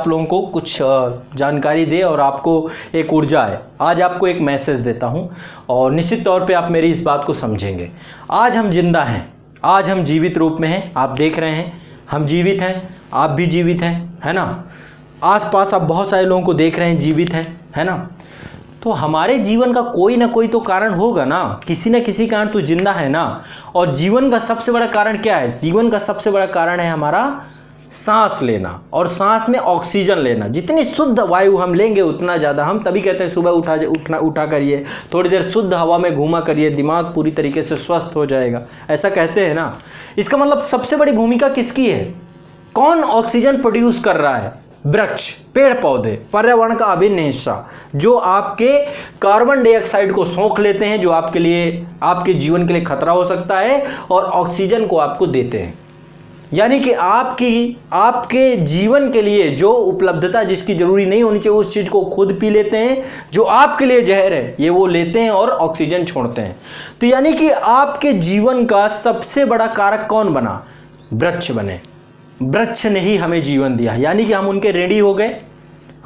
आप लोगों को कुछ जानकारी दे और आपको एक ऊर्जा है। आज आपको एक मैसेज देता हूं और निश्चित तौर पे आप मेरी इस बात को समझेंगे। आज हम जिंदा हैं, आज हम जीवित रूप में हैं। आप देख रहे हैं हम जीवित हैं, आप भी जीवित हैं, है ना। आसपास आप बहुत सारे लोगों को देख रहे हैं जीवित हैं, है ना। तो हमारे जीवन का कोई ना कोई तो कारण होगा ना, किसी न किसी कारण तो जिंदा है ना। और जीवन का सबसे बड़ा कारण क्या है? जीवन का सबसे बड़ा कारण है हमारा सांस लेना, और सांस में ऑक्सीजन लेना। जितनी शुद्ध वायु हम लेंगे उतना ज़्यादा हम, तभी कहते हैं सुबह उठा करिए, थोड़ी देर शुद्ध हवा में घूमा करिए, दिमाग पूरी तरीके से स्वस्थ हो जाएगा, ऐसा कहते हैं ना। इसका मतलब सबसे बड़ी भूमिका किसकी है? कौन ऑक्सीजन प्रोड्यूस कर रहा है? वृक्ष, पेड़ पौधे, पर्यावरण का अभिन्न हिस्सा, जो आपके कार्बन डाइऑक्साइड को सोख लेते हैं, जो आपके लिए, आपके जीवन के लिए खतरा हो सकता है, और ऑक्सीजन को आपको देते हैं। यानी कि आपके जीवन के लिए जो उपलब्धता जिसकी जरूरी नहीं होनी चाहिए, उस चीज़ को खुद पी लेते हैं। जो आपके लिए जहर है ये वो लेते हैं और ऑक्सीजन छोड़ते हैं। तो यानी कि आपके जीवन का सबसे बड़ा कारक कौन बना? वृक्ष बने। वृक्ष ने ही हमें जीवन दिया, यानी कि हम उनके ऋणी हो गए।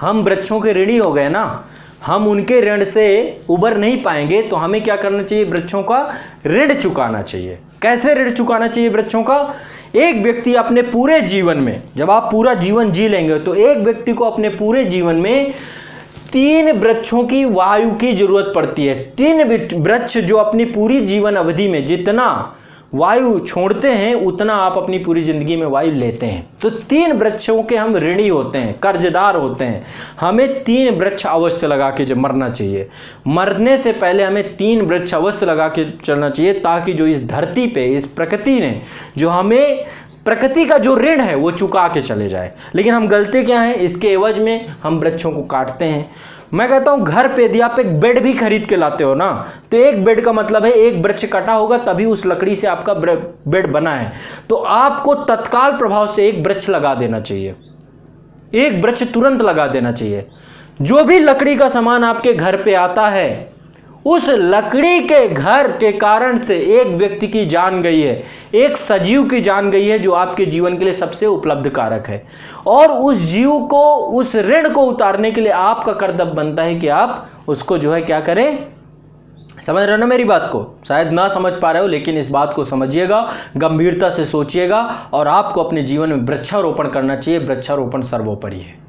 हम वृक्षों के ऋणी हो गए ना, हम उनके ऋण से उबर नहीं पाएंगे। तो हमें क्या करना चाहिए? वृक्षों का ऋण चुकाना चाहिए। कैसे ऋण चुकाना चाहिए वृक्षों का? एक व्यक्ति अपने पूरे जीवन में, जब आप पूरा जीवन जी लेंगे, तो एक व्यक्ति को अपने पूरे जीवन में 3 वृक्षों की वायु की जरूरत पड़ती है। 3 वृक्ष जो अपनी पूरी जीवन अवधि में जितना वायु छोड़ते हैं उतना आप अपनी पूरी जिंदगी में वायु लेते हैं। तो 3 वृक्षों के हम ऋणी होते हैं, कर्जदार होते हैं। हमें 3 वृक्ष अवश्य लगा के जब मरना चाहिए, मरने से पहले हमें 3 वृक्ष अवश्य लगा के चलना चाहिए, ताकि जो इस धरती पे, इस प्रकृति ने जो हमें, प्रकृति का जो ऋण है वो चुका के चले जाए। लेकिन हम गलती क्या है? इसके एवज में हम वृक्षों को काटते हैं। मैं कहता हूं घर पे यदि आप एक बेड भी खरीद के लाते हो ना, तो एक बेड का मतलब है एक वृक्ष कटा होगा तभी उस लकड़ी से आपका बेड बना है। तो आपको तत्काल प्रभाव से एक वृक्ष लगा देना चाहिए, एक वृक्ष तुरंत लगा देना चाहिए। जो भी लकड़ी का सामान आपके घर पे आता है, उस लकड़ी के घर के कारण से एक व्यक्ति की जान गई है, एक सजीव की जान गई है, जो आपके जीवन के लिए सबसे उपलब्ध कारक है। और उस जीव को, उस ऋण को उतारने के लिए आपका कर्तव्य बनता है कि आप उसको जो है क्या करें। समझ रहे हो ना मेरी बात को? शायद ना समझ पा रहे हो, लेकिन इस बात को समझिएगा, गंभीरता से सोचिएगा, और आपको अपने जीवन में वृक्षारोपण करना चाहिए। वृक्षारोपण सर्वोपरि है।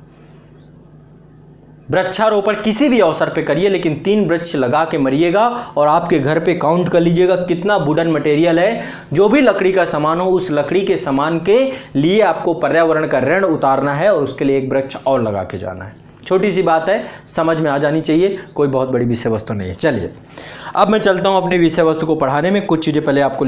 वृक्षारोपण किसी भी अवसर पे करिए, लेकिन 3 वृक्ष लगा के मरिएगा। और आपके घर पे काउंट कर लीजिएगा कितना वुडन मटेरियल है। जो भी लकड़ी का सामान हो, उस लकड़ी के सामान के लिए आपको पर्यावरण का ऋण उतारना है, और उसके लिए एक वृक्ष और लगा के जाना है। छोटी सी बात है, समझ में आ जानी चाहिए, कोई बहुत बड़ी विषय वस्तु नहीं है। चलिए अब मैं चलता हूँ अपनी विषय वस्तु को पढ़ाने में। कुछ चीज़ें पहले आपको